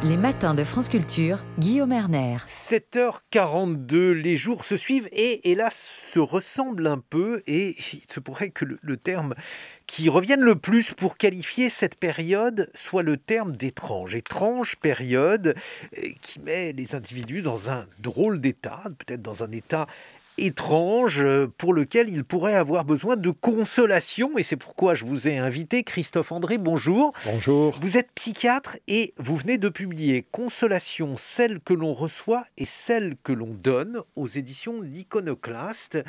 Les matins de France Culture, Guillaume Erner. 7h42, les jours se suivent et hélas se ressemblent un peu et il se pourrait que le terme qui revienne le plus pour qualifier cette période soit le terme d'étrange. Étrange période qui met les individus dans un drôle d'état, peut-être dans un état étrange pour lequel il pourrait avoir besoin de consolation et c'est pourquoi je vous ai invité. Christophe André, bonjour. Bonjour. Vous êtes psychiatre et vous venez de publier Consolation, celle que l'on reçoit et celle que l'on donne aux éditions L'Iconoclaste.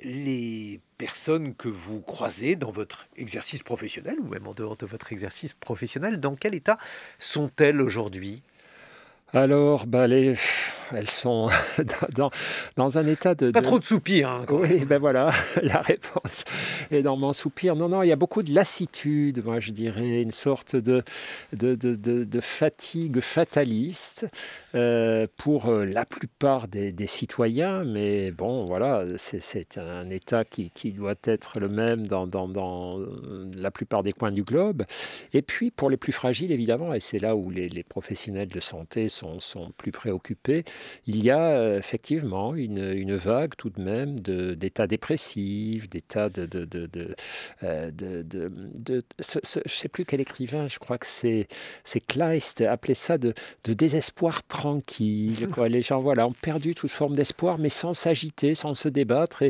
Les personnes que vous croisez dans votre exercice professionnel ou même en dehors de votre exercice professionnel, dans quel état sont-elles aujourd'hui ? Alors, elles sont dans un état de... Pas trop de soupirs. Hein, oui, voilà, la réponse est dans mon soupir. Non, il y a beaucoup de lassitude, moi je dirais, une sorte de fatigue fataliste pour la plupart des citoyens. Mais bon, voilà, c'est un état qui doit être le même dans la plupart des coins du globe. Et puis, pour les plus fragiles, évidemment, et c'est là où les professionnels de santé sont plus préoccupés, il y a effectivement une vague tout de même d'états dépressifs, d'états je ne sais plus quel écrivain, je crois que c'est Kleist, appelait ça de désespoir tranquille. Quoi. Les gens ont perdu toute forme d'espoir, mais sans s'agiter, sans se débattre.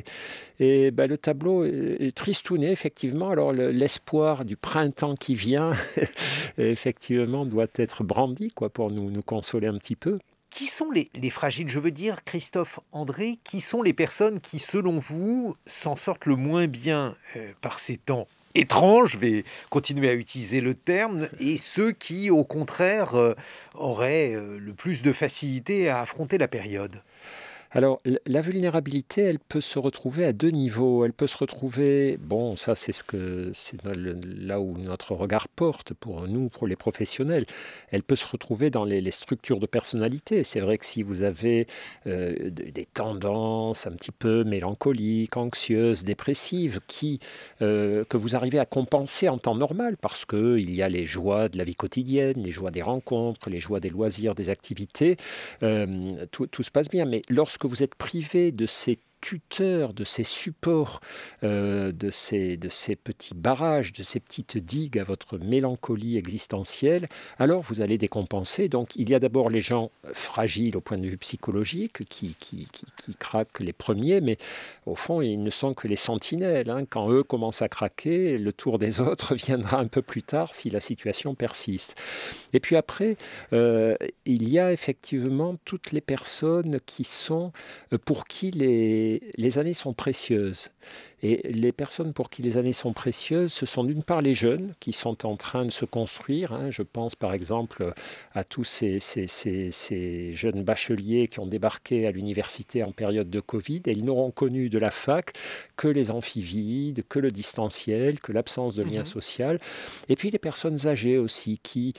Et le tableau est tristouné, effectivement. Alors l'espoir du printemps qui vient, effectivement, doit être brandi pour nous consoler un petit peu. Qui sont les fragiles ? Je veux dire, Christophe André, qui sont les personnes qui, selon vous, s'en sortent le moins bien par ces temps étranges, je vais continuer à utiliser le terme, et ceux qui, au contraire, auraient le plus de facilité à affronter la période ? Alors, la vulnérabilité, elle peut se retrouver à deux niveaux. Elle peut se retrouver, ça c'est là où notre regard porte pour nous, pour les professionnels. Elle peut se retrouver dans les structures de personnalité. C'est vrai que si vous avez des tendances un petit peu mélancoliques, anxieuses, dépressives, que vous arrivez à compenser en temps normal, parce qu'il y a les joies de la vie quotidienne, les joies des rencontres, les joies des loisirs, des activités, tout se passe bien. Mais lorsque vous êtes privé de ces tuteurs, de ces supports, de ces petits barrages, de ces petites digues à votre mélancolie existentielle, alors vous allez décompenser. Donc il y a d'abord les gens fragiles au point de vue psychologique qui craquent les premiers, mais au fond ils ne sont que les sentinelles. Quand eux commencent à craquer, le tour des autres viendra un peu plus tard si la situation persiste. Et puis après, il y a effectivement toutes les personnes qui sont, pour qui les années sont précieuses. Et les personnes pour qui les années sont précieuses, ce sont d'une part les jeunes qui sont en train de se construire. Je pense par exemple à tous ces jeunes bacheliers qui ont débarqué à l'université en période de Covid et ils n'auront connu de la fac que les amphivides, que le distanciel, que l'absence de lien social. Et puis les personnes âgées aussi qui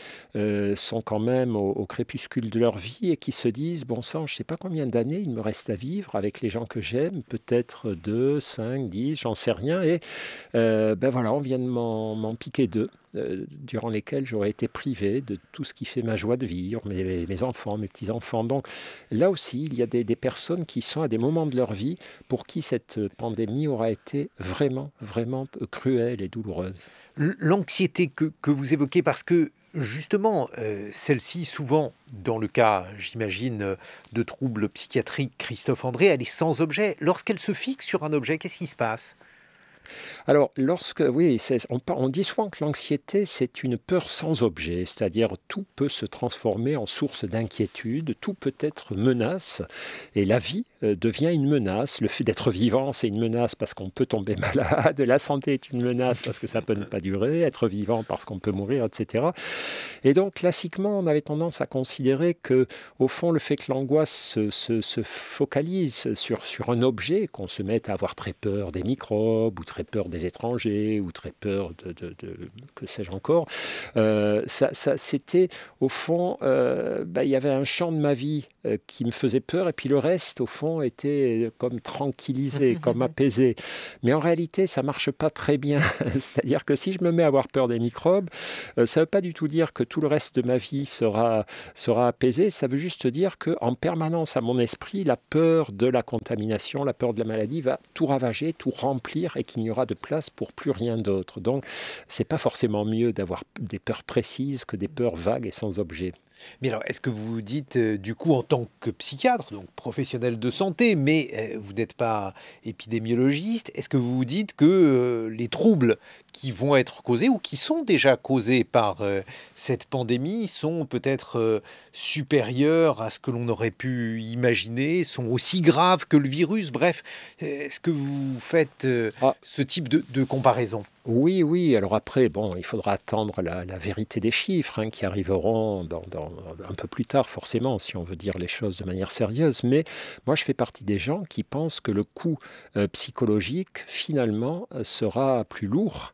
sont quand même au crépuscule de leur vie et qui se disent, bon sang, je ne sais pas combien d'années il me reste à vivre avec les gens que j'aime, peut-être 2, 5, 10, j'en sais rien. Et on vient de m'en piquer 2, durant lesquels j'aurais été privé de tout ce qui fait ma joie de vivre, mes enfants, mes petits-enfants. Donc là aussi, il y a des personnes qui sont à des moments de leur vie pour qui cette pandémie aura été vraiment, vraiment cruelle et douloureuse. L'anxiété que vous évoquez, parce que justement, celle-ci, souvent, dans le cas, j'imagine, de troubles psychiatriques, Christophe André, elle est sans objet. Lorsqu'elle se fixe sur un objet, qu'est-ce qui se passe ? Alors, on dit souvent que l'anxiété, c'est une peur sans objet, c'est-à-dire tout peut se transformer en source d'inquiétude, tout peut être menace, et la vie devient une menace. Le fait d'être vivant, c'est une menace parce qu'on peut tomber malade, la santé est une menace parce que ça peut ne pas durer, être vivant parce qu'on peut mourir, etc. Et donc, classiquement, on avait tendance à considérer que, au fond, le fait que l'angoisse se focalise sur un objet, qu'on se mette à avoir très peur des microbes ou très très peur des étrangers ou très peur que sais-je encore. C'était, au fond, il y avait un champ de ma vie qui me faisait peur, et puis le reste, au fond, était comme tranquillisé, comme apaisé. Mais en réalité, ça marche pas très bien. C'est-à-dire que si je me mets à avoir peur des microbes, ça veut pas du tout dire que tout le reste de ma vie sera apaisé. Ça veut juste dire qu'en permanence, à mon esprit, la peur de la contamination, la peur de la maladie va tout ravager, tout remplir, et qu'il n'y aura de place pour plus rien d'autre. Donc, c'est pas forcément mieux d'avoir des peurs précises que des peurs vagues et sans objet. Mais alors, est-ce que vous vous dites, du coup, en tant que psychiatre, donc professionnel de santé, mais vous n'êtes pas épidémiologiste, est-ce que vous vous dites que les troubles qui vont être causés ou qui sont déjà causés par cette pandémie sont peut-être supérieurs à ce que l'on aurait pu imaginer, sont aussi graves que le virus? Bref, est-ce que vous faites ce type de comparaison? Oui, oui. Alors après, bon, il faudra attendre la vérité des chiffres qui arriveront un peu plus tard, forcément, si on veut dire les choses de manière sérieuse. Mais moi, je fais partie des gens qui pensent que le coût psychologique, finalement, sera plus lourd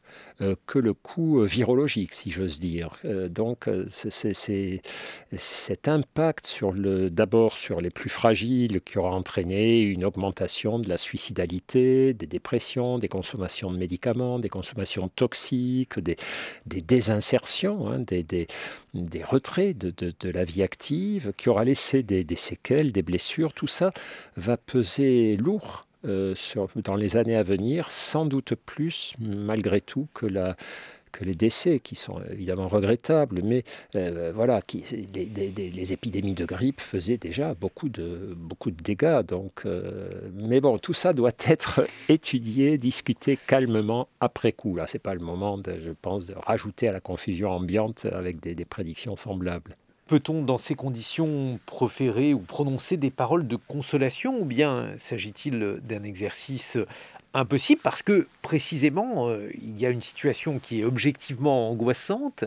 que le coût virologique, si j'ose dire. Donc, cet impact d'abord sur les plus fragiles, qui aura entraîné une augmentation de la suicidalité, des dépressions, des consommations de médicaments, des consommations toxiques, des désinsertions, des retraits de la vie active, qui aura laissé des séquelles, des blessures. Tout ça va peser lourd dans les années à venir, sans doute plus, malgré tout, que les décès, qui sont évidemment regrettables, mais voilà, les épidémies de grippe faisaient déjà beaucoup de dégâts. Donc, mais bon, tout ça doit être étudié, discuté calmement après coup. Là, c'est pas le moment, je pense, de rajouter à la confusion ambiante avec des prédictions semblables. Peut-on, dans ces conditions, proférer ou prononcer des paroles de consolation, ou bien s'agit-il d'un exercice impossible parce que, précisément, il y a une situation qui est objectivement angoissante,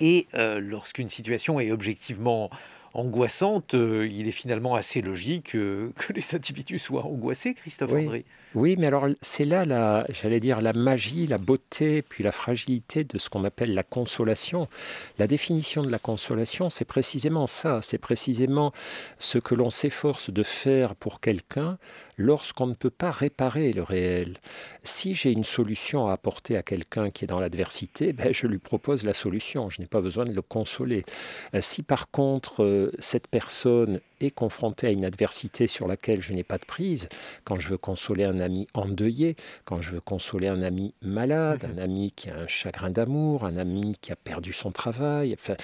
et lorsqu'une situation est objectivement angoissante, il est finalement assez logique que les individus soient angoissés, Christophe Oui. André. Oui, mais alors c'est là, j'allais dire, la magie, la beauté, puis la fragilité de ce qu'on appelle la consolation. La définition de la consolation, c'est précisément ça, c'est précisément ce que l'on s'efforce de faire pour quelqu'un lorsqu'on ne peut pas réparer le réel. Si j'ai une solution à apporter à quelqu'un qui est dans l'adversité, je lui propose la solution, je n'ai pas besoin de le consoler. Si par contre, cette personne est confrontée à une adversité sur laquelle je n'ai pas de prise, quand je veux consoler un ami endeuillé, quand je veux consoler un ami malade, un ami qui a un chagrin d'amour, un ami qui a perdu son travail, enfin,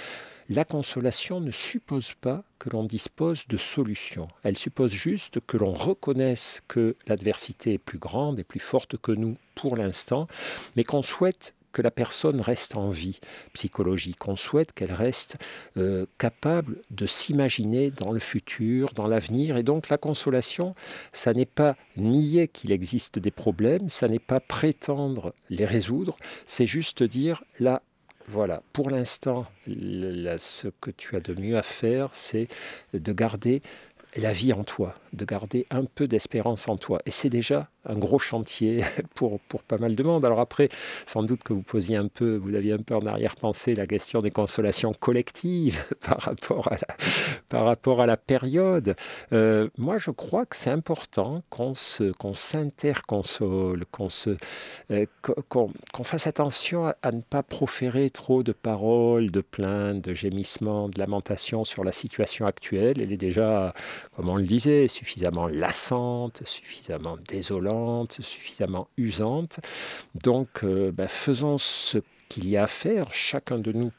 la consolation ne suppose pas que l'on dispose de solutions. Elle suppose juste que l'on reconnaisse que l'adversité est plus grande et plus forte que nous pour l'instant, mais qu'on souhaite que la personne reste en vie psychologique. On souhaite qu'elle reste capable de s'imaginer dans le futur, dans l'avenir. Et donc la consolation, ça n'est pas nier qu'il existe des problèmes, ça n'est pas prétendre les résoudre, c'est juste dire là, voilà, pour l'instant, ce que tu as de mieux à faire, c'est de garder la vie en toi, de garder un peu d'espérance en toi. Et c'est déjà un gros chantier pour pas mal de monde. Alors après, sans doute que vous aviez un peu en arrière-pensée la question des consolations collectives par rapport à la période. Moi, je crois que c'est important qu'on s'interconsole, qu'on fasse attention à ne pas proférer trop de paroles, de plaintes, de gémissements, de lamentations sur la situation actuelle. Elle est déjà, comme on le disait, suffisamment lassante, suffisamment désolante, suffisamment usante. Donc, faisons ce qu'il y a à faire. Chacun de nous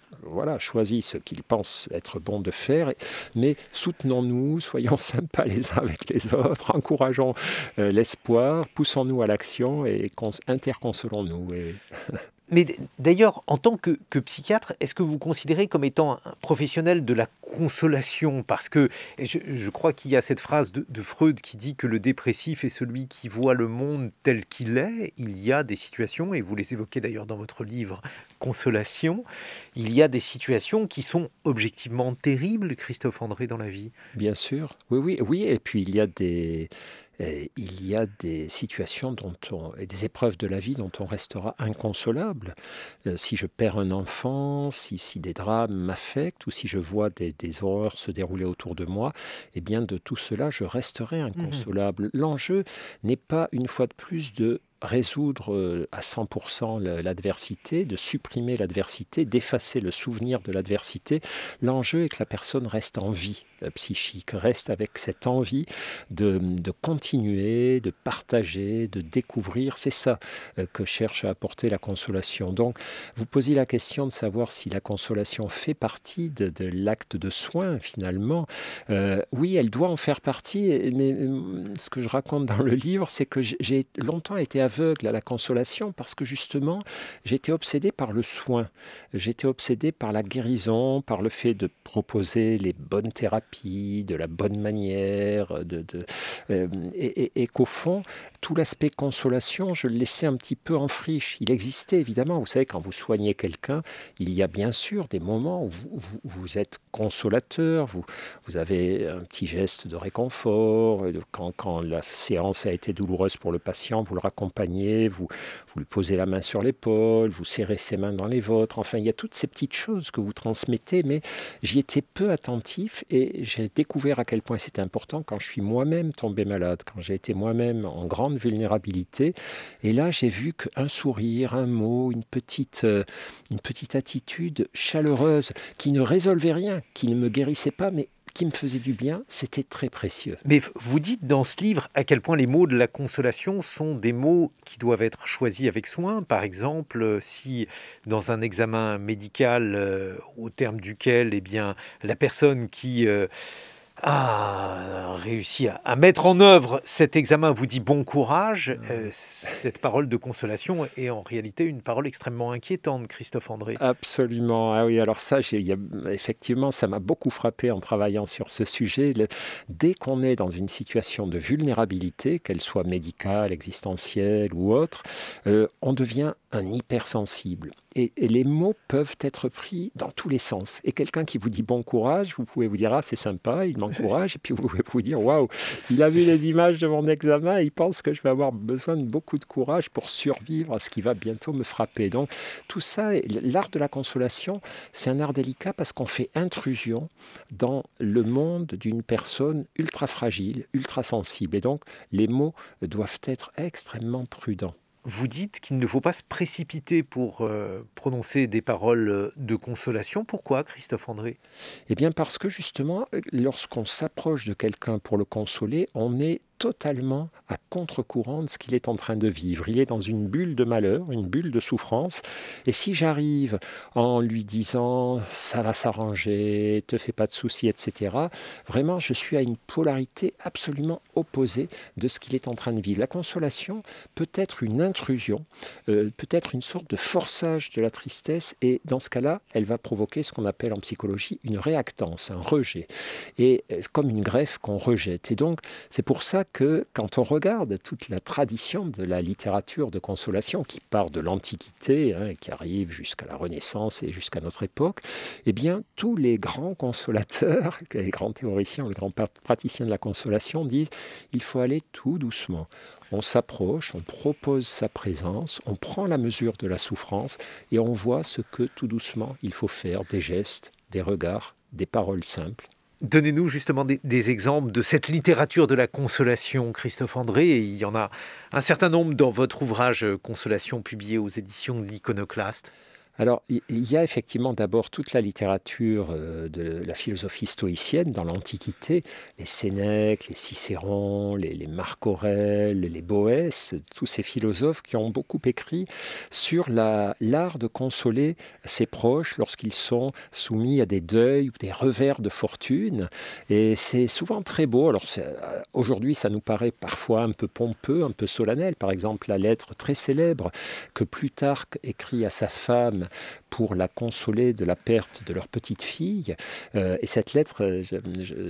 choisit ce qu'il pense être bon de faire, mais soutenons-nous, soyons sympas les uns avec les autres, encourageons l'espoir, poussons-nous à l'action et interconsolons-nous. Mais d'ailleurs, en tant que psychiatre, est-ce que vous considérez comme étant un professionnel de la consolation? Parce que je crois qu'il y a cette phrase de Freud qui dit que le dépressif est celui qui voit le monde tel qu'il est. Il y a des situations, et vous les évoquez d'ailleurs dans votre livre Consolation, il y a des situations qui sont objectivement terribles, Christophe André, dans la vie. Bien sûr, oui, et puis il y a des il y a des situations et des épreuves de la vie dont on restera inconsolable. Si je perds un enfant, si des drames m'affectent ou si je vois des horreurs se dérouler autour de moi, eh bien de tout cela, je resterai inconsolable. L'enjeu n'est pas, une fois de plus, de résoudre à 100% l'adversité, de supprimer l'adversité, d'effacer le souvenir de l'adversité. L'enjeu est que la personne reste en vie psychique, reste avec cette envie de continuer, de partager, de découvrir. C'est ça que cherche à apporter la consolation. Donc, vous posiez la question de savoir si la consolation fait partie de l'acte de soin, finalement. Oui, elle doit en faire partie, mais ce que je raconte dans le livre, c'est que j'ai longtemps été aveugle à la consolation parce que justement, j'étais obsédé par le soin. J'étais obsédé par la guérison, par le fait de proposer les bonnes thérapies, de la bonne manière, et qu'au fond, tout l'aspect consolation, je le laissais un petit peu en friche. Il existait évidemment, vous savez, quand vous soignez quelqu'un, il y a bien sûr des moments où vous êtes consolateur, vous avez un petit geste de réconfort, quand la séance a été douloureuse pour le patient, vous le raccompagnez, vous lui posez la main sur l'épaule, vous serrez ses mains dans les vôtres, enfin il y a toutes ces petites choses que vous transmettez, mais j'y étais peu attentif et j'ai découvert à quel point c'était important quand je suis moi-même tombé malade, quand j'ai été moi-même en grande vulnérabilité, et là j'ai vu qu'un sourire, un mot, une petite attitude chaleureuse qui ne résolvait rien, qui ne me guérissait pas, mais qui me faisait du bien, c'était très précieux. Mais vous dites dans ce livre à quel point les mots de la consolation sont des mots qui doivent être choisis avec soin. Par exemple, si dans un examen médical, au terme duquel la personne qui a réussi à mettre en œuvre cet examen vous dit bon courage, cette parole de consolation est en réalité une parole extrêmement inquiétante, Christophe André. Absolument. Ah oui, alors ça, effectivement, ça m'a beaucoup frappé en travaillant sur ce sujet. Dès qu'on est dans une situation de vulnérabilité, qu'elle soit médicale, existentielle ou autre, on devient un hypersensible. Et les mots peuvent être pris dans tous les sens. Et quelqu'un qui vous dit bon courage, vous pouvez vous dire ah c'est sympa, il m'encourage, et puis vous pouvez vous dire waouh, il a vu les images de mon examen, il pense que je vais avoir besoin de beaucoup de courage pour survivre à ce qui va bientôt me frapper. Donc tout ça, l'art de la consolation, c'est un art délicat parce qu'on fait intrusion dans le monde d'une personne ultra fragile, ultra sensible. Et donc les mots doivent être extrêmement prudents. Vous dites qu'il ne faut pas se précipiter pour prononcer des paroles de consolation. Pourquoi, Christophe André ? Eh bien parce que justement, lorsqu'on s'approche de quelqu'un pour le consoler, on est totalement à contre-courant de ce qu'il est en train de vivre. Il est dans une bulle de malheur, une bulle de souffrance. Et si j'arrive en lui disant « ça va s'arranger, te fais pas de soucis, etc. », vraiment, je suis à une polarité absolument opposée de ce qu'il est en train de vivre. La consolation peut être une intrusion, peut être une sorte de forçage de la tristesse, et dans ce cas-là, elle va provoquer ce qu'on appelle en psychologie une réactance, un rejet. Et comme une greffe qu'on rejette. Et donc, c'est pour ça que quand on regarde toute la tradition de la littérature de consolation qui part de l'Antiquité, et qui arrive jusqu'à la Renaissance et jusqu'à notre époque, eh bien, tous les grands consolateurs, les grands théoriciens, les grands praticiens de la consolation disent il faut aller tout doucement. On s'approche, on propose sa présence, on prend la mesure de la souffrance et on voit ce que tout doucement il faut faire, des gestes, des regards, des paroles simples. Donnez-nous justement des exemples de cette littérature de la consolation, Christophe André. Et il y en a un certain nombre dans votre ouvrage Consolation, publié aux éditions de l'Iconoclaste. Alors, il y a effectivement d'abord toute la littérature de la philosophie stoïcienne dans l'Antiquité, les Sénèque, les Cicéron, les Marc Aurèle, les Boès, tous ces philosophes qui ont beaucoup écrit sur l'art de consoler ses proches lorsqu'ils sont soumis à des deuils ou des revers de fortune. Et c'est souvent très beau. Alors, aujourd'hui, ça nous paraît parfois un peu pompeux, un peu solennel. Par exemple, la lettre très célèbre que Plutarque écrit à sa femme femmes pour la consoler de la perte de leur petite fille. Et cette lettre,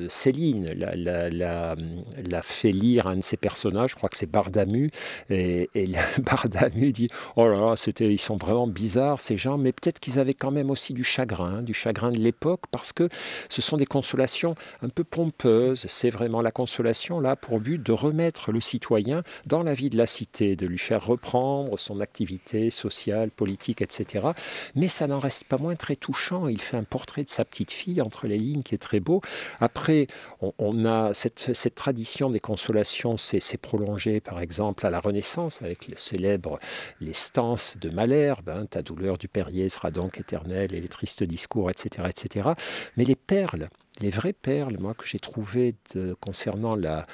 Céline l'a fait lire à un de ses personnages, je crois que c'est Bardamu, et Bardamu dit « Oh là là, ils sont vraiment bizarres ces gens, mais peut-être qu'ils avaient quand même aussi du chagrin de l'époque, parce que ce sont des consolations un peu pompeuses. C'est vraiment la consolation là pour but de remettre le citoyen dans la vie de la cité, de lui faire reprendre son activité sociale, politique, etc. Mais ça n'en reste pas moins très touchant. Il fait un portrait de sa petite fille entre les lignes qui est très beau. Après, on a cette tradition des consolations s'est prolongée par exemple à la Renaissance avec le célèbre les stances de Malherbe, ta douleur du Périer sera donc éternelle et les tristes discours, etc., etc. Mais les perles, les vraies perles, moi, que j'ai trouvées concernant la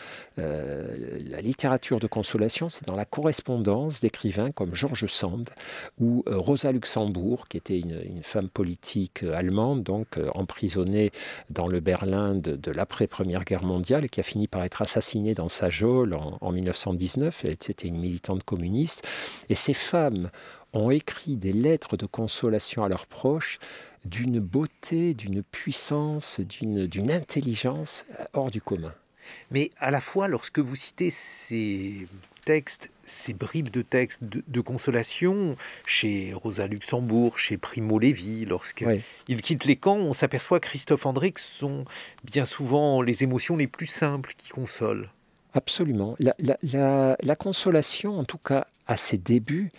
littérature de consolation, c'est dans la correspondance d'écrivains comme George Sand ou Rosa Luxembourg, qui était une femme politique allemande, donc emprisonnée dans le Berlin de l'après-Première Guerre mondiale et qui a fini par être assassinée dans sa geôle en 1919. C'était une militante communiste. Et ces femmes ont écrit des lettres de consolation à leurs proches d'une beauté, d'une puissance, d'une intelligence hors du commun. Mais à la fois, lorsque vous citez ces textes, ces bribes de textes de consolation, chez Rosa Luxembourg, chez Primo Levi, lorsqu'il quitte les camps, on s'aperçoit, Christophe André, que ce sont bien souvent les émotions les plus simples qui consolent. Absolument. La consolation, en tout cas à ses débuts,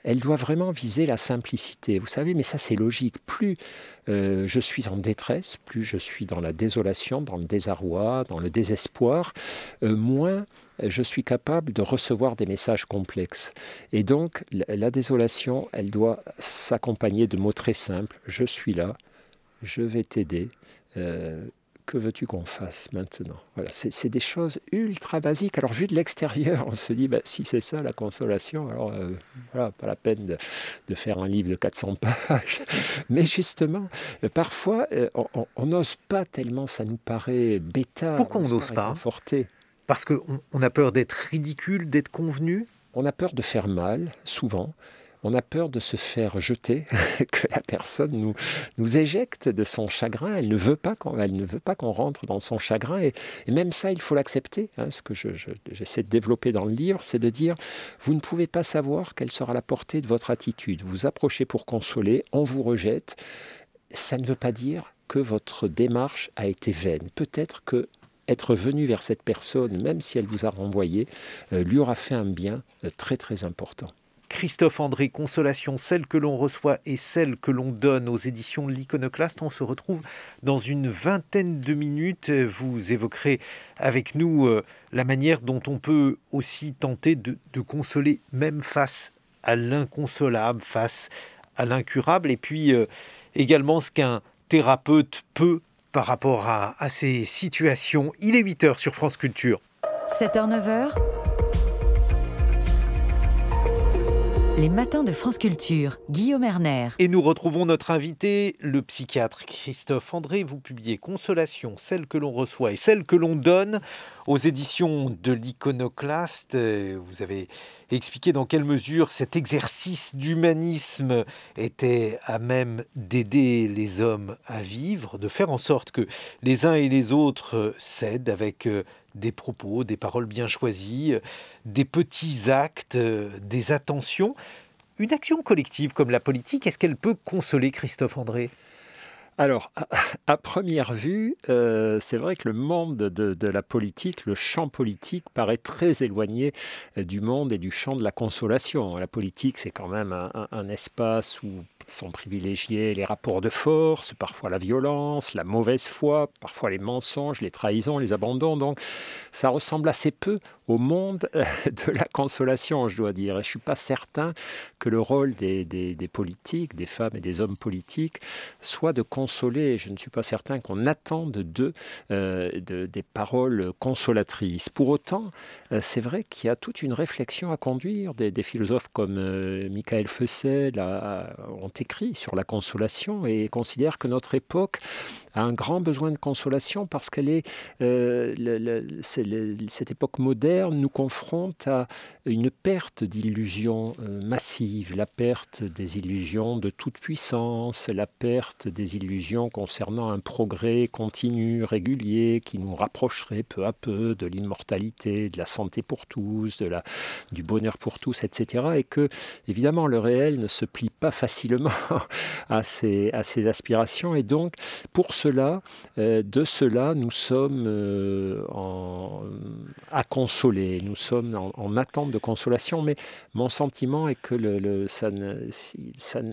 elle doit vraiment viser la simplicité. Vous savez, mais ça c'est logique. Plus je suis en détresse, plus je suis dans la désolation, dans le désarroi, dans le désespoir, moins je suis capable de recevoir des messages complexes. Et donc, la désolation, elle doit s'accompagner de mots très simples. Je suis là, je vais t'aider. Que veux-tu qu'on fasse maintenant? Voilà, c'est des choses ultra basiques. Alors, vu de l'extérieur, on se dit, si c'est ça la consolation, alors voilà, pas la peine de faire un livre de 400 pages. Mais justement, parfois, on n'ose pas tellement, ça nous paraît bêta. Pourquoi on n'ose pas? Parce qu'on a peur d'être ridicule, d'être convenu? On a peur de faire mal, souvent. On a peur de se faire jeter, que la personne nous éjecte de son chagrin. Elle ne veut pas qu'on rentre dans son chagrin. Et même ça, il faut l'accepter. Ce que j'essaie de développer dans le livre, c'est de dire, vous ne pouvez pas savoir quelle sera la portée de votre attitude. Vous approchez pour consoler, on vous rejette. Ça ne veut pas dire que votre démarche a été vaine. Peut-être que être venu vers cette personne, même si elle vous a renvoyé, lui aura fait un bien très très important. Christophe André, Consolation, celle que l'on reçoit et celle que l'on donne aux éditions de l'Iconoclaste. On se retrouve dans une vingtaine de minutes. Vous évoquerez avec nous la manière dont on peut aussi tenter de consoler même face à l'inconsolable, face à l'incurable, et puis également ce qu'un thérapeute peut par rapport à ces situations. Il est 8h sur France Culture. 7h, 9h. Les matins de France Culture, Guillaume Erner. Et nous retrouvons notre invité, le psychiatre Christophe André. Vous publiez Consolation, celle que l'on reçoit et celle que l'on donne aux éditions de l'Iconoclaste. Vous avez expliqué dans quelle mesure cet exercice d'humanisme était à même d'aider les hommes à vivre, de faire en sorte que les uns et les autres s'aident avec des propos, des paroles bien choisies, des petits actes, des attentions. Une action collective comme la politique, est-ce qu'elle peut consoler, Christophe André ? Alors, à première vue, c'est vrai que le monde de la politique, le champ politique, paraît très éloigné du monde et du champ de la consolation. La politique, c'est quand même un espace où sont privilégiés les rapports de force, parfois la violence, la mauvaise foi, parfois les mensonges, les trahisons, les abandons. Donc, ça ressemble assez peu au monde de la consolation, je dois dire. Et je ne suis pas certain que le rôle des politiques, des femmes et des hommes politiques, soit de consoler. Je ne suis pas certain qu'on attende d'eux des paroles consolatrices. Pour autant, c'est vrai qu'il y a toute une réflexion à conduire. Des philosophes comme Michael Fussell ont écrit sur la consolation et considère que notre époque a un grand besoin de consolation parce qu'elle est, cette époque moderne nous confronte à une perte d'illusions massives, la perte des illusions de toute puissance, la perte des illusions concernant un progrès continu, régulier, qui nous rapprocherait peu à peu de l'immortalité, de la santé pour tous, du bonheur pour tous, etc. Et que, évidemment, le réel ne se plie pas facilement à ces aspirations. Et donc, pour cela, nous sommes à consoler, nous sommes en attente de consolation, mais mon sentiment est que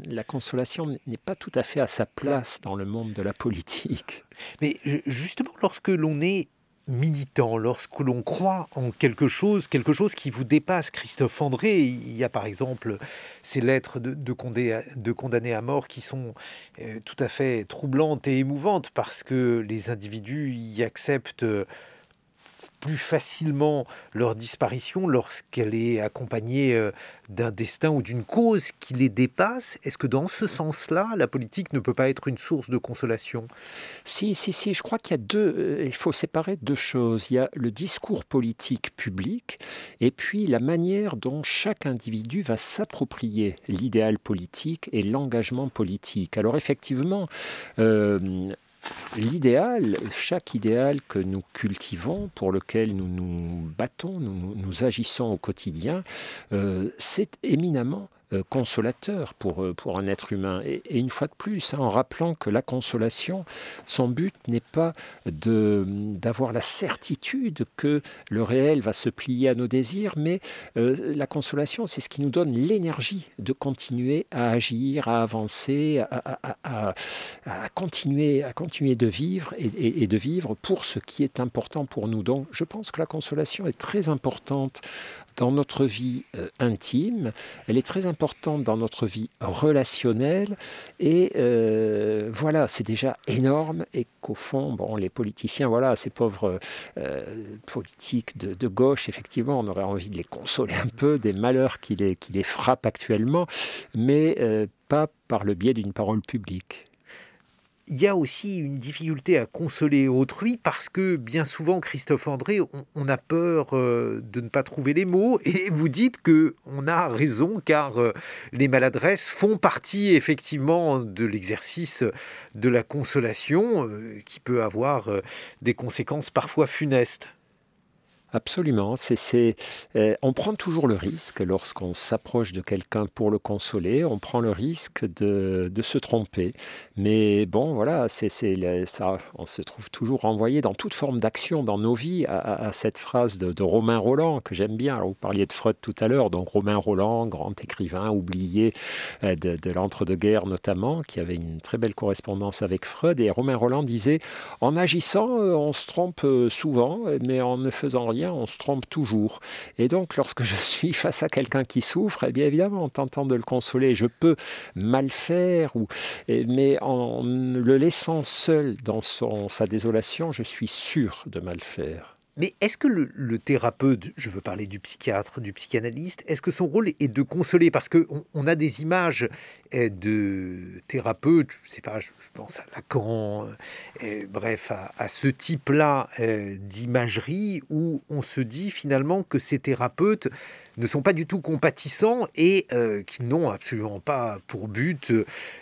la consolation n'est pas tout à fait à sa place dans le monde de la politique. Mais justement, lorsque l'on est militant, lorsque l'on croit en quelque chose qui vous dépasse, Christophe André, il y a par exemple ces lettres de condamnés à mort qui sont tout à fait troublantes et émouvantes parce que les individus y acceptent plus facilement leur disparition lorsqu'elle est accompagnée d'un destin ou d'une cause qui les dépasse. Est-ce que dans ce sens-là, la politique ne peut pas être une source de consolation ? Si, je crois qu'il y a il faut séparer deux choses. Il y a le discours politique public et puis la manière dont chaque individu va s'approprier l'idéal politique et l'engagement politique. Alors effectivement, chaque idéal que nous cultivons, pour lequel nous nous battons, nous agissons au quotidien, c'est éminemment consolateur pour un être humain. Et une fois de plus, en rappelant que la consolation, son but n'est pas d'avoir la certitude que le réel va se plier à nos désirs, mais la consolation, c'est ce qui nous donne l'énergie de continuer à agir, à avancer, à continuer de vivre et de vivre pour ce qui est important pour nous. Donc, je pense que la consolation est très importante dans notre vie intime, elle est très importante dans notre vie relationnelle et voilà, c'est déjà énorme et qu'au fond, les politiciens, ces pauvres politiques de gauche, effectivement, on aurait envie de les consoler un peu des malheurs qui les frappent actuellement, mais pas par le biais d'une parole publique. Il y a aussi une difficulté à consoler autrui parce que bien souvent, Christophe André, on a peur de ne pas trouver les mots et vous dites qu'on a raison car les maladresses font partie effectivement de l'exercice de la consolation qui peut avoir des conséquences parfois funestes. Absolument. On prend toujours le risque, lorsqu'on s'approche de quelqu'un pour le consoler, on prend le risque de se tromper. Mais bon, voilà, ça, on se trouve toujours renvoyé dans toute forme d'action dans nos vies à cette phrase de Romain Rolland que j'aime bien. Alors, vous parliez de Freud tout à l'heure, donc Romain Rolland, grand écrivain oublié de l'entre-deux-guerres notamment, qui avait une très belle correspondance avec Freud. Et Romain Rolland disait, en agissant, on se trompe souvent, mais en ne faisant rien, on se trompe toujours. Et donc, lorsque je suis face à quelqu'un qui souffre, bien évidemment, en tentant de le consoler, je peux mal faire, mais en le laissant seul dans sa désolation, je suis sûr de mal faire. Mais est-ce que le thérapeute, je veux parler du psychiatre, du psychanalyste, est-ce que son rôle est de consoler ? Parce qu'on a des images de thérapeutes, je sais pas, je pense à Lacan, bref, à ce type-là d'imagerie où on se dit finalement que ces thérapeutes ne sont pas du tout compatissants et qui n'ont absolument pas pour but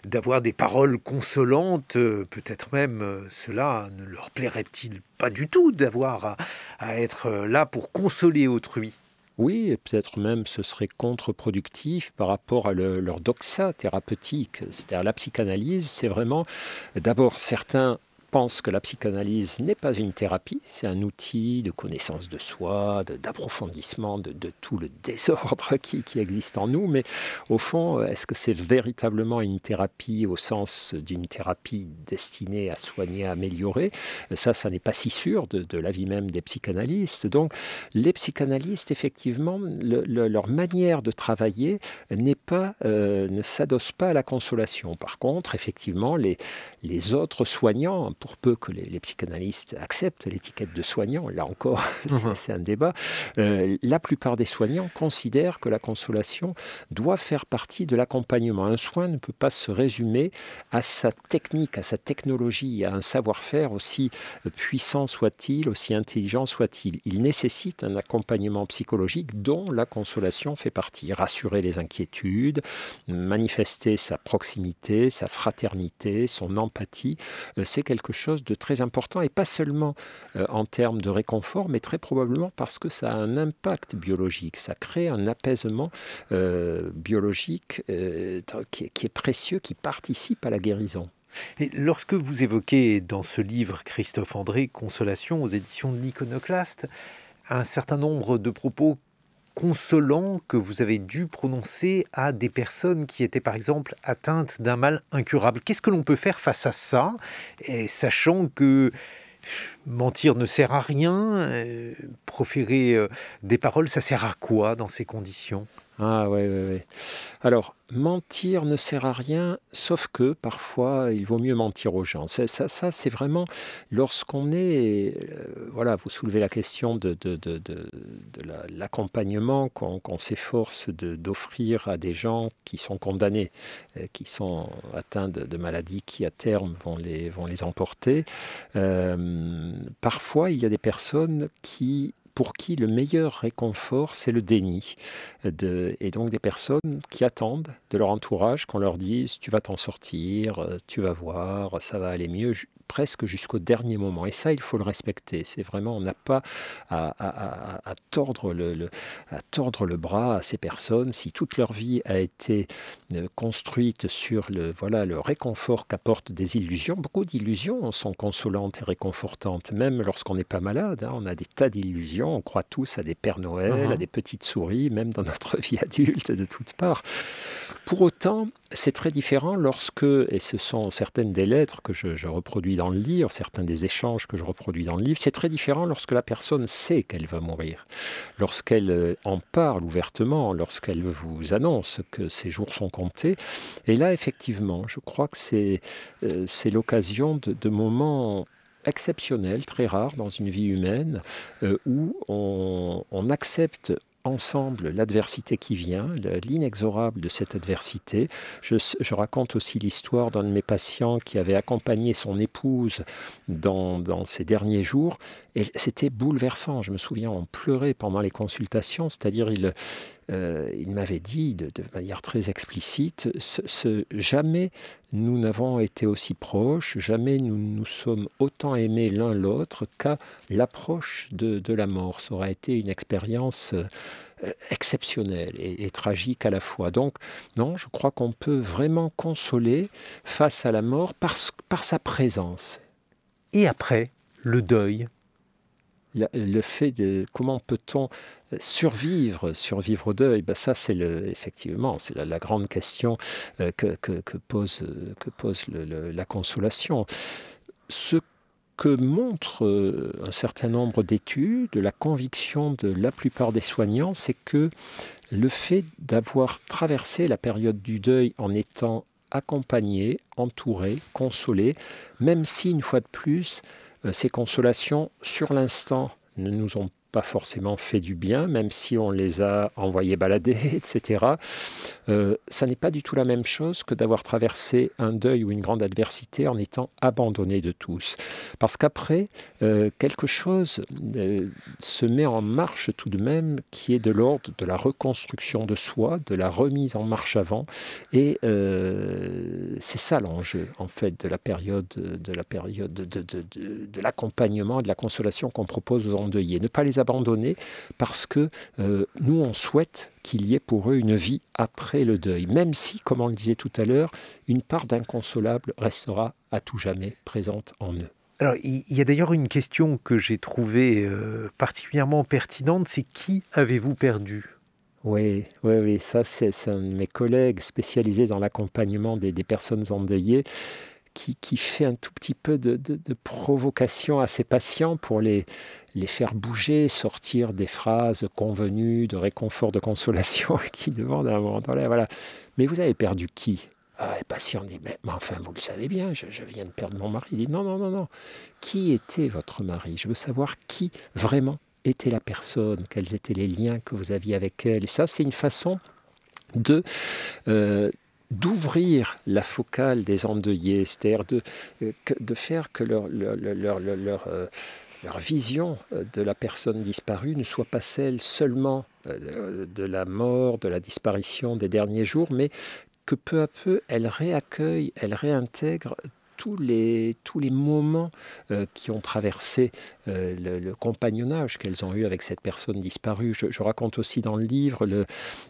d'avoir des paroles consolantes. Peut-être même cela ne leur plairait-il pas du tout d'avoir à être là pour consoler autrui. Oui, et peut-être même ce serait contre-productif par rapport à leur doxa thérapeutique. C'est-à-dire la psychanalyse, c'est vraiment, d'abord, certains pensent que la psychanalyse n'est pas une thérapie, c'est un outil de connaissance de soi, d'approfondissement de tout le désordre qui existe en nous, mais au fond, est-ce que c'est véritablement une thérapie au sens d'une thérapie destinée à soigner, à améliorer ? Ça n'est pas si sûr de l'avis même des psychanalystes. Donc, les psychanalystes, effectivement, leur manière de travailler ne s'adosse pas à la consolation. Par contre, effectivement, les autres soignants pour peu que les psychanalystes acceptent l'étiquette de soignant, là encore, c'est un débat, la plupart des soignants considèrent que la consolation doit faire partie de l'accompagnement. Un soin ne peut pas se résumer à sa technique, à sa technologie, à un savoir-faire aussi puissant soit-il, aussi intelligent soit-il. Il nécessite un accompagnement psychologique dont la consolation fait partie. Rassurer les inquiétudes, manifester sa proximité, sa fraternité, son empathie, c'est quelque chose de très important et pas seulement en termes de réconfort, mais très probablement parce que ça a un impact biologique. Ça crée un apaisement biologique qui est précieux, qui participe à la guérison. Et lorsque vous évoquez dans ce livre, Christophe André, Consolation aux éditions de l'Iconoclaste, un certain nombre de propos consolants que vous avez dû prononcer à des personnes qui étaient par exemple atteintes d'un mal incurable. Qu'est-ce que l'on peut faire face à ça, et sachant que mentir ne sert à rien, proférer des paroles, ça sert à quoi dans ces conditions ? Ah ouais. Alors, mentir ne sert à rien, sauf que parfois, il vaut mieux mentir aux gens. Ça c'est vraiment lorsqu'on est... voilà, vous soulevez la question de l'accompagnement qu'on s'efforce d'offrir à des gens qui sont condamnés, qui sont atteints de maladies qui, à terme, vont les emporter. Parfois, il y a des personnes pour qui le meilleur réconfort, c'est le déni. Et donc des personnes qui attendent de leur entourage qu'on leur dise « tu vas t'en sortir, tu vas voir, ça va aller mieux », presque jusqu'au dernier moment. Et ça, il faut le respecter. C'est vraiment, on n'a pas à tordre le bras à ces personnes. Si toute leur vie a été construite sur le réconfort qu'apportent des illusions, beaucoup d'illusions sont consolantes et réconfortantes. Même lorsqu'on n'est pas malade, on a des tas d'illusions. On croit tous à des Pères Noël, à des petites souris, même dans notre vie adulte, de toutes parts. Pour autant, c'est très différent lorsque, et ce sont certaines des lettres que je reproduis dans le livre, certains des échanges que je reproduis dans le livre, c'est très différent lorsque la personne sait qu'elle va mourir, lorsqu'elle en parle ouvertement, lorsqu'elle vous annonce que ses jours sont comptés. Et là, effectivement, je crois que c'est l'occasion de moments exceptionnels, très rares dans une vie humaine, où on accepte ensemble l'adversité qui vient, l'inexorable de cette adversité. Je raconte aussi l'histoire d'un de mes patients qui avait accompagné son épouse dans ces derniers jours, et c'était bouleversant. Je me souviens, on pleurait pendant les consultations, c'est-à-dire il m'avait dit de manière très explicite, jamais nous n'avons été aussi proches, jamais nous nous sommes autant aimés l'un l'autre qu'à l'approche de la mort. Ça aurait été une expérience exceptionnelle et tragique à la fois. Donc, non, je crois qu'on peut vraiment consoler face à la mort par sa présence. Et après, le deuil. Le fait de comment peut-on survivre au deuil, ça c'est effectivement c'est la grande question que pose la consolation. Ce que montre un certain nombre d'études, la conviction de la plupart des soignants, c'est que le fait d'avoir traversé la période du deuil en étant accompagné, entouré, consolé, même si une fois de plus ces consolations, sur l'instant, ne nous ont pas forcément fait du bien, même si on les a envoyés balader, etc. Ça n'est pas du tout la même chose que d'avoir traversé un deuil ou une grande adversité en étant abandonné de tous. Parce qu'après, quelque chose se met en marche tout de même qui est de l'ordre de la reconstruction de soi, de la remise en marche avant. Et c'est ça l'enjeu, en fait, de la période de l'accompagnement, de la consolation qu'on propose aux endeuillés. Ne pas les abandonner parce que nous, on souhaite qu'il y ait pour eux une vie après le deuil, même si, comme on le disait tout à l'heure, une part d'inconsolable restera à tout jamais présente en eux. Alors, il y a d'ailleurs une question que j'ai trouvée particulièrement pertinente, c'est qui avez-vous perdu ? Oui, ça c'est un de mes collègues spécialisés dans l'accompagnement des personnes endeuillées qui fait un tout petit peu de provocation à ses patients pour les faire bouger, sortir des phrases convenues de réconfort, de consolation, qui demandent à un moment donné, voilà. Mais vous avez perdu qui ? Le patient dit, mais enfin, vous le savez bien, je viens de perdre mon mari. Il dit, non, non, non, non. Qui était votre mari? Je veux savoir qui vraiment était la personne, quels étaient les liens que vous aviez avec elle. Et ça, c'est une façon de d'ouvrir la focale des endeuillés, c'est-à-dire de faire que leur vision de la personne disparue ne soit pas celle seulement de la mort, de la disparition des derniers jours, mais que peu à peu, elle réaccueille, elle réintègre tous les moments qui ont traversé le compagnonnage qu'elles ont eu avec cette personne disparue. Je raconte aussi dans le livre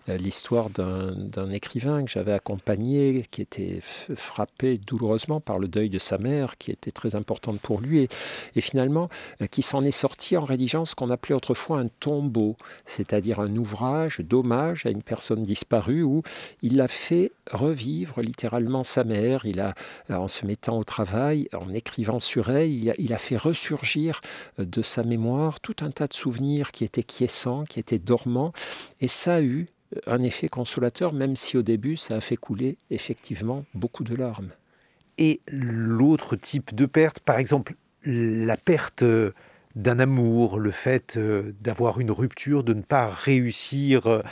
l'histoire d'un écrivain que j'avais accompagné, qui était frappé douloureusement par le deuil de sa mère, qui était très importante pour lui, et finalement qui s'en est sorti en rédigeant ce qu'on appelait autrefois un tombeau, c'est-à-dire un ouvrage d'hommage à une personne disparue où il a fait revivre littéralement sa mère. Il a, en se mettant au travail, en écrivant sur elle, il a fait ressurgir de sa mémoire tout un tas de souvenirs qui étaient quiescents, qui étaient dormants, et ça a eu un effet consolateur, même si au début ça a fait couler effectivement beaucoup de larmes. Et l'autre type de perte, par exemple la perte d'un amour, le fait d'avoir une rupture, de ne pas réussir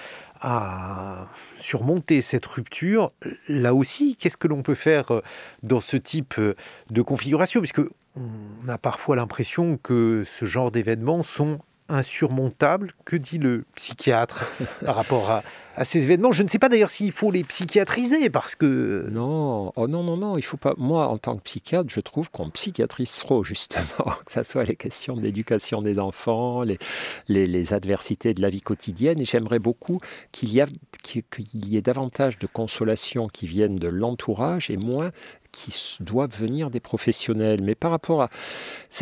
à surmonter cette rupture, là aussi, qu'est-ce que l'on peut faire dans ce type de configuration? Puisque on a parfois l'impression que ce genre d'événements sont insurmontables. Que dit le psychiatre par rapport à ces événements? Je ne sais pas d'ailleurs s'il faut les psychiatriser, parce que... Non, oh non, non, non, il faut pas. Moi, en tant que psychiatre, je trouve qu'on psychiatrise trop, justement, que ce soit les questions de l'éducation des enfants, les adversités de la vie quotidienne. Et j'aimerais beaucoup qu'il y ait davantage de consolation qui viennent de l'entourage et moins qui doivent venir des professionnels. Mais par rapport à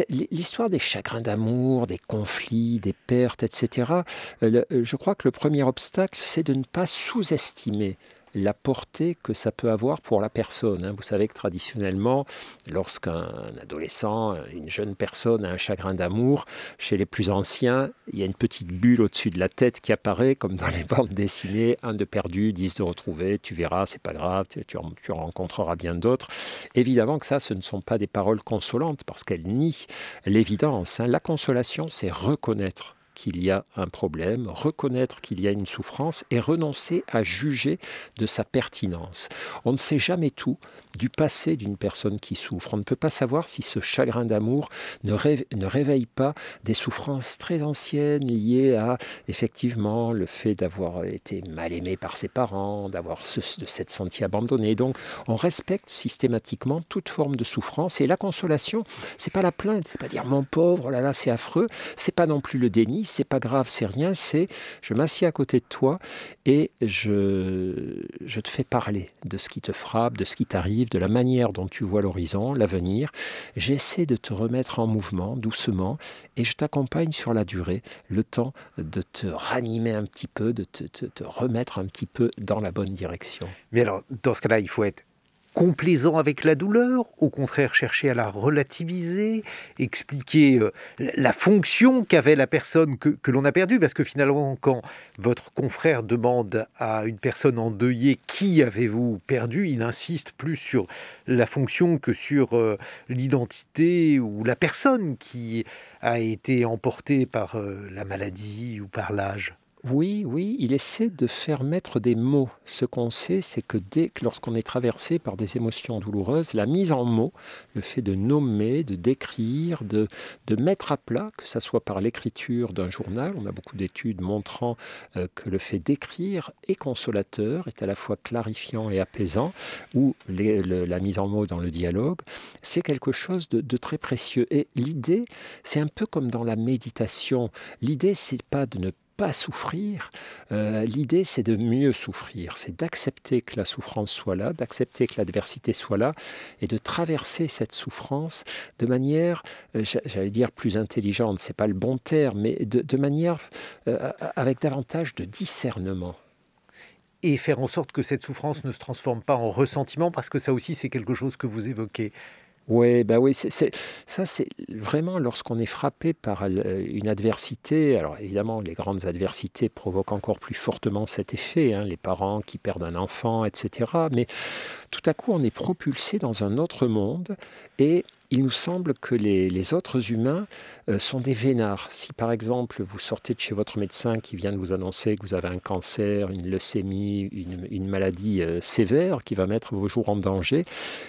l'histoire des chagrins d'amour, des conflits, des pertes, etc., je crois que le premier obstacle, c'est de ne pas sous-estimer la portée que ça peut avoir pour la personne. Vous savez que traditionnellement, lorsqu'un adolescent, une jeune personne a un chagrin d'amour, chez les plus anciens, il y a une petite bulle au-dessus de la tête qui apparaît, comme dans les bandes dessinées, 1 de perdu, 10 de retrouvé, tu verras, c'est pas grave, tu en rencontreras bien d'autres. Évidemment que ça, ce ne sont pas des paroles consolantes, parce qu'elles nient l'évidence. La consolation, c'est reconnaître qu'il y a un problème, reconnaître qu'il y a une souffrance et renoncer à juger de sa pertinence. On ne sait jamais tout du passé d'une personne qui souffre. On ne peut pas savoir si ce chagrin d'amour ne réveille pas des souffrances très anciennes liées à, effectivement, le fait d'avoir été mal aimé par ses parents, de s'être senti abandonné. Donc, on respecte systématiquement toute forme de souffrance. Et la consolation, c'est pas la plainte, c'est pas dire « mon pauvre, oh là là, c'est affreux », c'est pas non plus le déni, c'est pas grave, c'est rien, c'est je m'assieds à côté de toi et je te fais parler de ce qui te frappe, de ce qui t'arrive, de la manière dont tu vois l'horizon, l'avenir. J'essaie de te remettre en mouvement doucement et je t'accompagne sur la durée, le temps de te ranimer un petit peu, de te remettre un petit peu dans la bonne direction. Mais alors, dans ce cas-là, il faut être complaisant avec la douleur, au contraire chercher à la relativiser, expliquer la fonction qu'avait la personne que l'on a perdue, parce que finalement, quand votre confrère demande à une personne endeuillée « qui avez-vous perdu ?», il insiste plus sur la fonction que sur l'identité ou la personne qui a été emportée par la maladie ou par l'âge. Oui, oui, il essaie de faire mettre des mots. Ce qu'on sait, c'est que lorsqu'on est traversé par des émotions douloureuses, la mise en mots, le fait de nommer, de décrire, de mettre à plat, que ce soit par l'écriture d'un journal, on a beaucoup d'études montrant que le fait d'écrire est consolateur, est à la fois clarifiant et apaisant, ou la mise en mots dans le dialogue, c'est quelque chose de très précieux. Et l'idée, c'est un peu comme dans la méditation. L'idée, c'est pas de ne pas souffrir, l'idée c'est de mieux souffrir, c'est d'accepter que la souffrance soit là, d'accepter que l'adversité soit là et de traverser cette souffrance de manière, j'allais dire plus intelligente, c'est pas le bon terme, mais de manière avec davantage de discernement. Et faire en sorte que cette souffrance ne se transforme pas en ressentiment, parce que ça aussi c'est quelque chose que vous évoquez. Ouais, bah oui, ça, c'est vraiment lorsqu'on est frappé par une adversité. Alors évidemment, les grandes adversités provoquent encore plus fortement cet effet, hein, les parents qui perdent un enfant, etc. Mais tout à coup, on est propulsé dans un autre monde et il nous semble que les autres humains sont des vénards. Si par exemple, vous sortez de chez votre médecin qui vient de vous annoncer que vous avez un cancer, une leucémie, une maladie sévère qui va mettre vos jours en danger,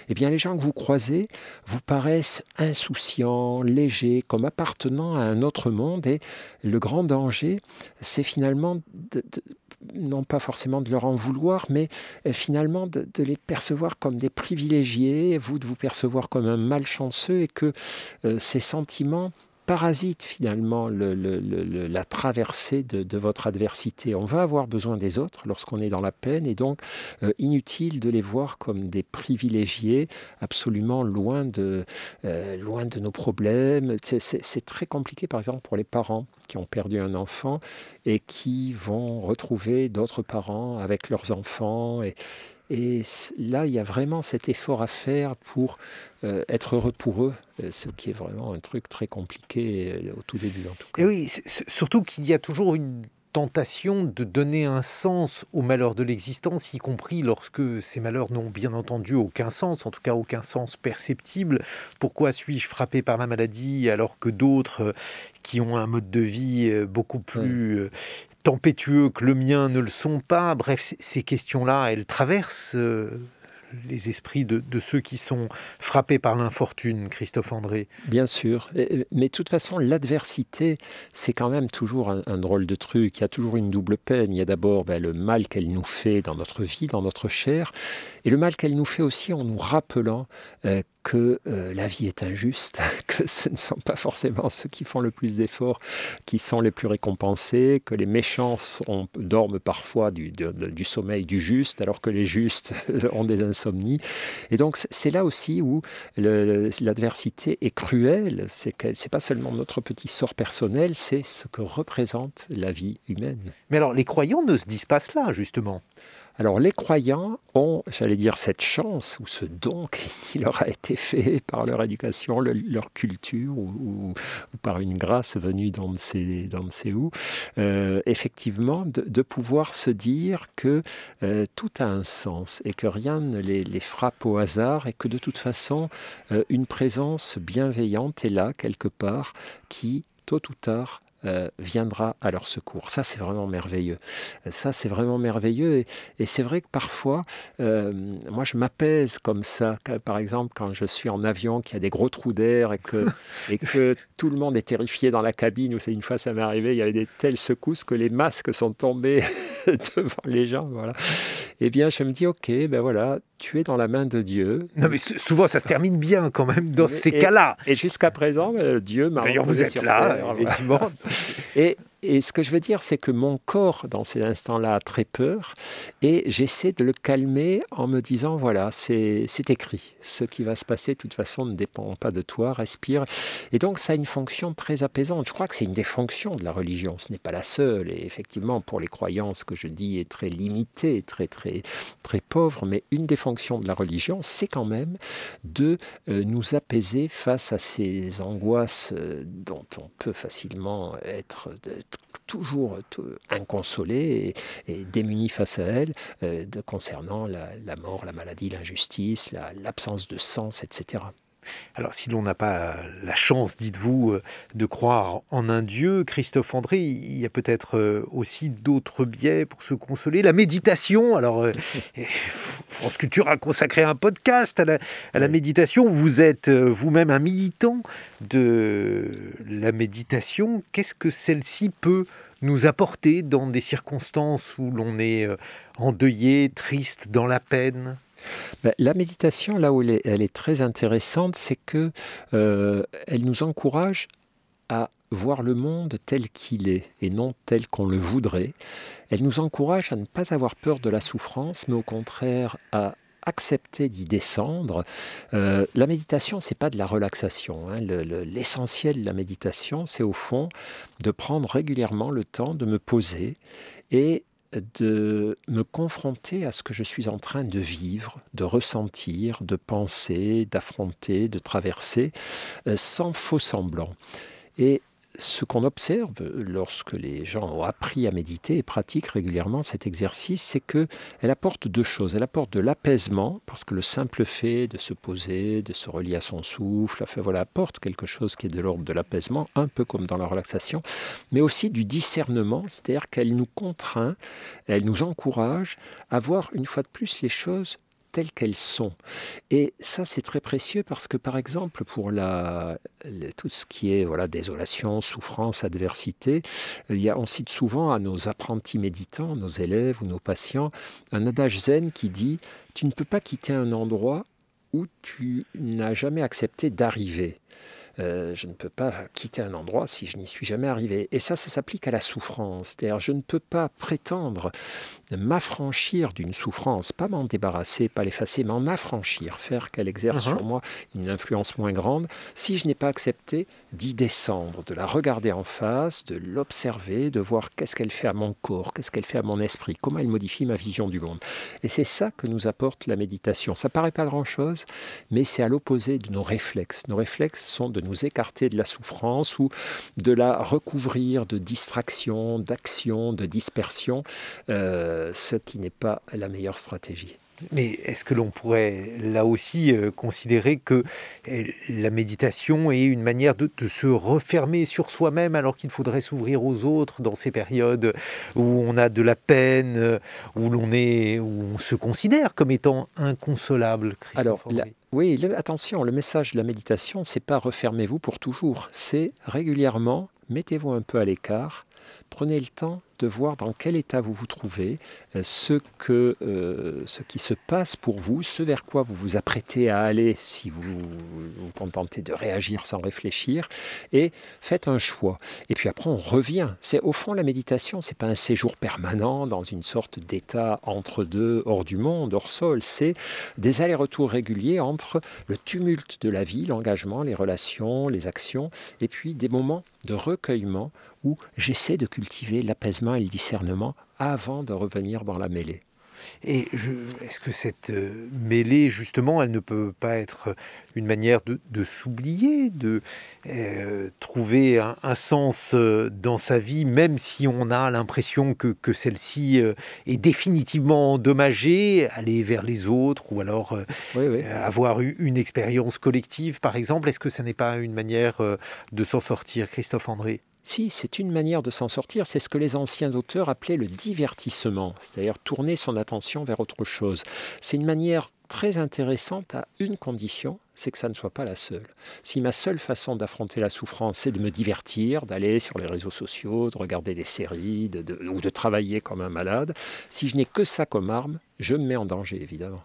eh bien les gens que vous croisez vous paraissent insouciants, légers, comme appartenant à un autre monde. Et le grand danger, c'est finalement non pas forcément de leur en vouloir, mais finalement de les percevoir comme des privilégiés, vous de vous percevoir comme un malchanceux, et que ces sentiments parasitent finalement la traversée de votre adversité. On va avoir besoin des autres lorsqu'on est dans la peine, et donc inutile de les voir comme des privilégiés, absolument loin de nos problèmes. C'est très compliqué, par exemple, pour les parents qui ont perdu un enfant et qui vont retrouver d'autres parents avec leurs enfants. Et là, il y a vraiment cet effort à faire pour être heureux pour eux, ce qui est vraiment un truc très compliqué au tout début, en tout cas. Et oui, surtout qu'il y a toujours une tentation de donner un sens aux malheurs de l'existence, y compris lorsque ces malheurs n'ont bien entendu aucun sens, en tout cas aucun sens perceptible. Pourquoi suis-je frappé par la maladie alors que d'autres qui ont un mode de vie beaucoup plus tempétueux que le mien ne le sont pas? Bref, ces questions-là, elles traversent les esprits de ceux qui sont frappés par l'infortune, Christophe André. Bien sûr, mais de toute façon, l'adversité, c'est quand même toujours un drôle de truc. Il y a toujours une double peine. Il y a d'abord le mal qu'elle nous fait dans notre vie, dans notre chair, et le mal qu'elle nous fait aussi en nous rappelant que la vie est injuste, que ce ne sont pas forcément ceux qui font le plus d'efforts qui sont les plus récompensés, que les méchants dorment parfois du sommeil du juste, alors que les justes ont des insomnies. Et donc c'est là aussi où l'adversité est cruelle. C'est pas seulement notre petit sort personnel, c'est ce que représente la vie humaine. Mais alors les croyants ne se disent pas cela, justement. Alors les croyants ont, j'allais dire, cette chance ou ce don qui leur a été fait par leur éducation, leur culture ou par une grâce venue d'on ne sait où, effectivement de pouvoir se dire que tout a un sens et que rien ne les frappe au hasard, et que de toute façon une présence bienveillante est là quelque part qui, tôt ou tard, viendra à leur secours. Ça, c'est vraiment merveilleux. Ça, c'est vraiment merveilleux. Et c'est vrai que parfois, moi, je m'apaise comme ça. Par exemple, quand je suis en avion, qu'il y a des gros trous d'air et que tout le monde est terrifié dans la cabine, où une fois, ça m'est arrivé, il y avait des telles secousses que les masques sont tombés devant les gens. Voilà. Eh bien, je me dis, ok, ben voilà, tu es dans la main de Dieu. Non, mais souvent, ça se termine bien quand même dans ces cas-là. Et jusqu'à présent, Dieu m'a D'ailleurs, vous êtes sur là, terre, effectivement. Et ce que je veux dire, c'est que mon corps, dans ces instants-là, a très peur, et j'essaie de le calmer en me disant, voilà, c'est écrit. Ce qui va se passer, de toute façon, ne dépend pas de toi, respire. Et donc, ça a une fonction très apaisante. Je crois que c'est une des fonctions de la religion. Ce n'est pas la seule. Et effectivement, pour les croyants, ce que je dis est très limité, très, très, très pauvre. Mais une des fonctions de la religion, c'est quand même de nous apaiser face à ces angoisses dont on peut facilement être toujours inconsolé et démuni face à elle, concernant la mort, la maladie, l'injustice, l'absence de sens, etc. Alors, si l'on n'a pas la chance, dites-vous, de croire en un Dieu, Christophe André, il y a peut-être aussi d'autres biais pour se consoler. La méditation, alors, France Culture a consacré un podcast à la méditation. Vous êtes vous-même un militant de la méditation. Qu'est-ce que celle-ci peut nous apporter dans des circonstances où l'on est endeuillé, triste, dans la peine ? La méditation, là où elle est très intéressante, c'est que elle nous encourage à voir le monde tel qu'il est et non tel qu'on le voudrait. Elle nous encourage à ne pas avoir peur de la souffrance, mais au contraire à accepter d'y descendre. La méditation, c'est pas de la relaxation, hein. L'essentiel de la méditation, c'est au fond de prendre régulièrement le temps de me poser et de me confronter à ce que je suis en train de vivre, de ressentir, de penser, d'affronter, de traverser, sans faux semblant. Et ce qu'on observe lorsque les gens ont appris à méditer et pratiquent régulièrement cet exercice, c'est qu'elle apporte deux choses. Elle apporte de l'apaisement, parce que le simple fait de se poser, de se relier à son souffle, enfin, voilà, apporte quelque chose qui est de l'ordre de l'apaisement, un peu comme dans la relaxation, mais aussi du discernement, c'est-à-dire qu'elle nous contraint, elle nous encourage à voir une fois de plus les choses telles qu'elles sont. Et ça, c'est très précieux parce que, par exemple, pour tout ce qui est désolation, souffrance, adversité, on cite souvent à nos apprentis méditants, nos élèves ou nos patients, un adage zen qui dit « Tu ne peux pas quitter un endroit où tu n'as jamais accepté d'arriver ». Je ne peux pas quitter un endroit si je n'y suis jamais arrivé. Et ça s'applique à la souffrance. C'est-à-dire, je ne peux pas prétendre m'affranchir d'une souffrance, pas m'en débarrasser, pas l'effacer, mais en affranchir, faire qu'elle exerce sur moi une influence moins grande, si je n'ai pas accepté d'y descendre, de la regarder en face, de l'observer, de voir qu'est-ce qu'elle fait à mon corps, qu'est-ce qu'elle fait à mon esprit, comment elle modifie ma vision du monde. Et c'est ça que nous apporte la méditation. Ça ne paraît pas grand-chose, mais c'est à l'opposé de nos réflexes. Nos réflexes sont de nous écarter de la souffrance ou de la recouvrir de distraction, d'action, de dispersion, ce qui n'est pas la meilleure stratégie. Mais est-ce que l'on pourrait là aussi considérer que la méditation est une manière de se refermer sur soi-même alors qu'il faudrait s'ouvrir aux autres dans ces périodes où on a de la peine, où on se considère comme étant inconsolable, Christophe André? Oui, attention, le message de la méditation, c'est pas refermez-vous pour toujours, c'est régulièrement, mettez-vous un peu à l'écart, prenez le temps de voir dans quel état vous vous trouvez, ce qui se passe pour vous, ce vers quoi vous vous apprêtez à aller si vous vous contentez de réagir sans réfléchir, et faites un choix. Et puis après, on revient. Au fond, la méditation, c'est pas un séjour permanent dans une sorte d'état entre deux, hors du monde, hors sol. C'est des allers-retours réguliers entre le tumulte de la vie, l'engagement, les relations, les actions, et puis des moments de recueillement où j'essaie de cultiver l'apaisement et le discernement avant de revenir dans la mêlée. Et est-ce que cette mêlée, justement, elle ne peut pas être une manière de s'oublier, de trouver un sens dans sa vie, même si on a l'impression que celle-ci est définitivement endommagée, aller vers les autres ou alors avoir une expérience collective, par exemple? Est-ce que ça n'est pas une manière de s'en sortir, Christophe André? Si, c'est une manière de s'en sortir, c'est ce que les anciens auteurs appelaient le divertissement, c'est-à-dire tourner son attention vers autre chose. C'est une manière très intéressante à une condition, c'est que ça ne soit pas la seule. Si ma seule façon d'affronter la souffrance, c'est de me divertir, d'aller sur les réseaux sociaux, de regarder des séries ou de travailler comme un malade, si je n'ai que ça comme arme, je me mets en danger, évidemment.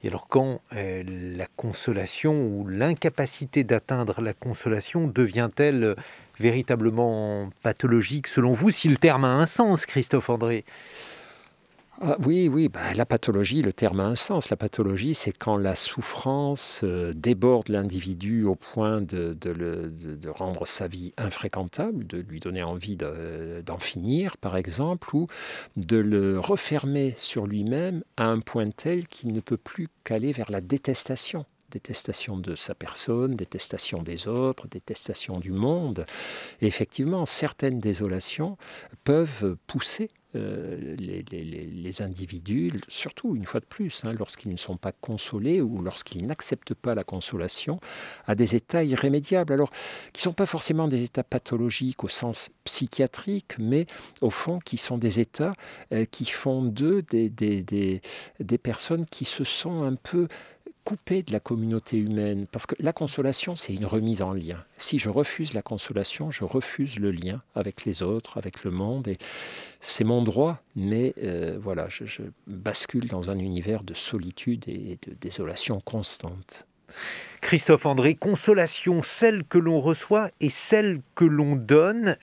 Et alors quand la consolation ou l'incapacité d'atteindre la consolation devient-elle véritablement pathologique selon vous, si le terme a un sens, Christophe André? Oui, la pathologie, le terme a un sens. La pathologie, c'est quand la souffrance déborde l'individu au point de rendre sa vie infréquentable, de lui donner envie d'en finir, par exemple, ou de le refermer sur lui-même à un point tel qu'il ne peut plus qu'aller vers la détestation. Détestation de sa personne, détestation des autres, détestation du monde. Et effectivement, certaines désolations peuvent pousser les individus, surtout une fois de plus, lorsqu'ils ne sont pas consolés ou lorsqu'ils n'acceptent pas la consolation, à des états irrémédiables, alors qui ne sont pas forcément des états pathologiques au sens psychiatrique, mais au fond qui sont des états qui font d'eux des personnes qui se sont un peu coupé de la communauté humaine, parce que la consolation, c'est une remise en lien. Si je refuse la consolation, je refuse le lien avec les autres, avec le monde, et c'est mon droit, mais je bascule dans un univers de solitude et de désolation constante. Christophe André, consolation, celle que l'on reçoit et celle que l'on donne.